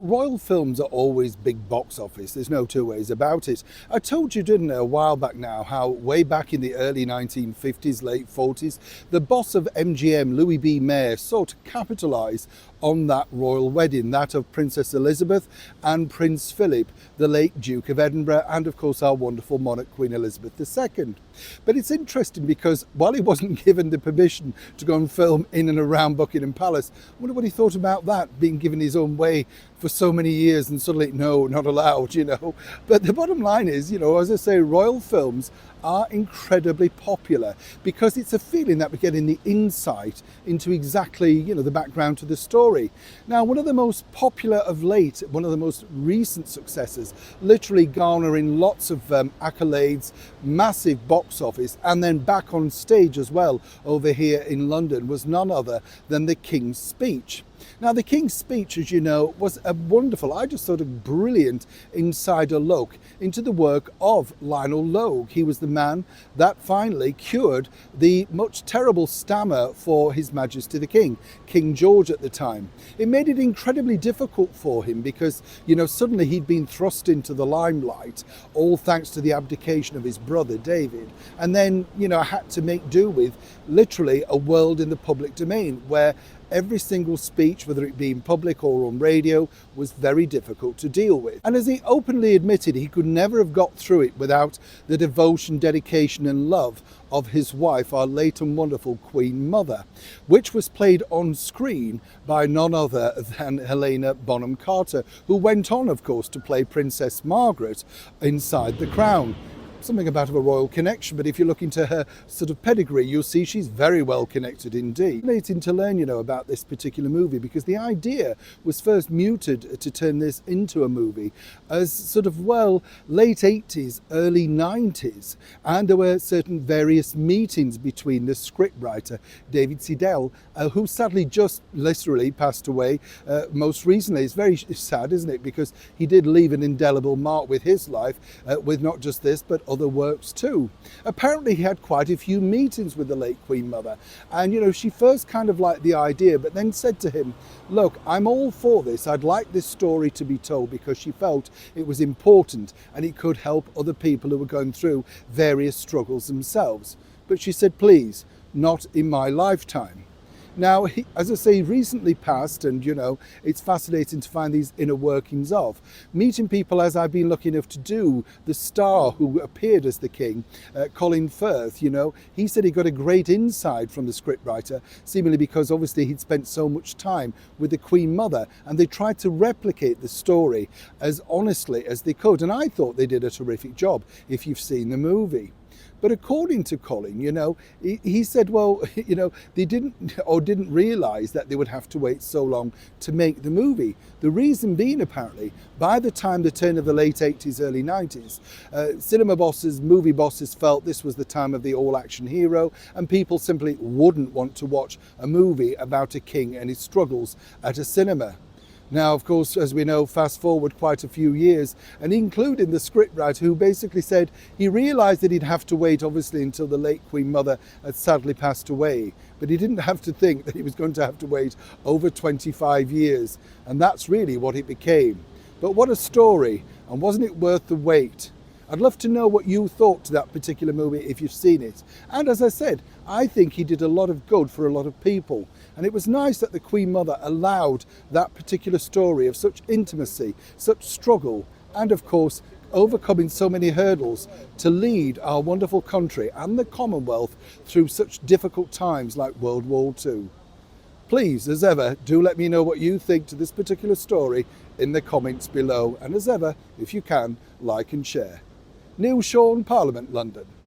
Royal films are always big box office, there's no two ways about it. I told you, didn't I, a while back now, how way back in the early 1950s, late 40s, the boss of MGM, Louis B. Mayer, sought to capitalise on that royal wedding, that of Princess Elizabeth and Prince Philip, the late Duke of Edinburgh, and of course our wonderful monarch Queen Elizabeth II. But it's interesting because while he wasn't given the permission to go and film in and around Buckingham Palace, I wonder what he thought about that, being given his own way for so many years and suddenly, no, not allowed. But the bottom line is, as I say, royal films are incredibly popular because it's a feeling that we're getting the insight into exactly, the background to the story. Now, one of the most popular of late, one of the most recent successes, literally garnering lots of accolades, massive box office, and then back on stage as well over here in London, was none other than The King's Speech. Now, The King's Speech, as you know, was a wonderful, I just thought a brilliant insider look into the work of Lionel Logue. He was the man that finally cured the much terrible stammer for His Majesty the King, King George at the time. It made it incredibly difficult for him because, suddenly he'd been thrust into the limelight, all thanks to the abdication of his brother David. And then, had to make do with literally a world in the public domain where every single speech, whether it be in public or on radio, was very difficult to deal with. And as he openly admitted, he could never have got through it without the devotion, dedication and love of his wife, our late and wonderful Queen Mother, which was played on screen by none other than Helena Bonham Carter, who went on, of course, to play Princess Margaret inside The Crown. Something about a royal connection, but if you look into her sort of pedigree, you'll see she's very well connected indeed. Fascinating to learn, about this particular movie because the idea was first muted to turn this into a movie as sort of, late 80s, early 90s. And there were certain various meetings between the scriptwriter, David Seidel, who sadly just literally passed away most recently. It's very sad, isn't it? Because he did leave an indelible mark with his life, with not just this, but other works too. Apparently he had quite a few meetings with the late Queen Mother, and she first kind of liked the idea but then said to him, look, I'm all for this, I'd like this story to be told, because she felt it was important and it could help other people who were going through various struggles themselves. But she said, please, not in my lifetime. Now, as I say, recently passed, and it's fascinating to find these inner workings of. Meeting people, as I've been lucky enough to do, the star who appeared as the king, Colin Firth, he said he got a great insight from the scriptwriter, seemingly because obviously he'd spent so much time with the Queen Mother, and they tried to replicate the story as honestly as they could. And I thought they did a terrific job, if you've seen the movie. But according to Colin, he said, they didn't realise that they would have to wait so long to make the movie. The reason being, apparently, by the time the turn of the late 80s, early 90s, cinema bosses, movie bosses felt this was the time of the all-action hero, and people simply wouldn't want to watch a movie about a king and his struggles at a cinema. Now, of course, as we know, fast forward quite a few years, and including the scriptwriter, who basically said he realised that he'd have to wait, obviously, until the late Queen Mother had sadly passed away. But he didn't have to think that he was going to have to wait over 25 years. And that's really what it became. But what a story, and wasn't it worth the wait? I'd love to know what you thought to that particular movie if you've seen it. And as I said, I think he did a lot of good for a lot of people. And it was nice that the Queen Mother allowed that particular story of such intimacy, such struggle, and of course, overcoming so many hurdles to lead our wonderful country and the Commonwealth through such difficult times like World War II. Please, as ever, do let me know what you think to this particular story in the comments below. And as ever, if you can, like and share. Neil Sean, Parliament, London.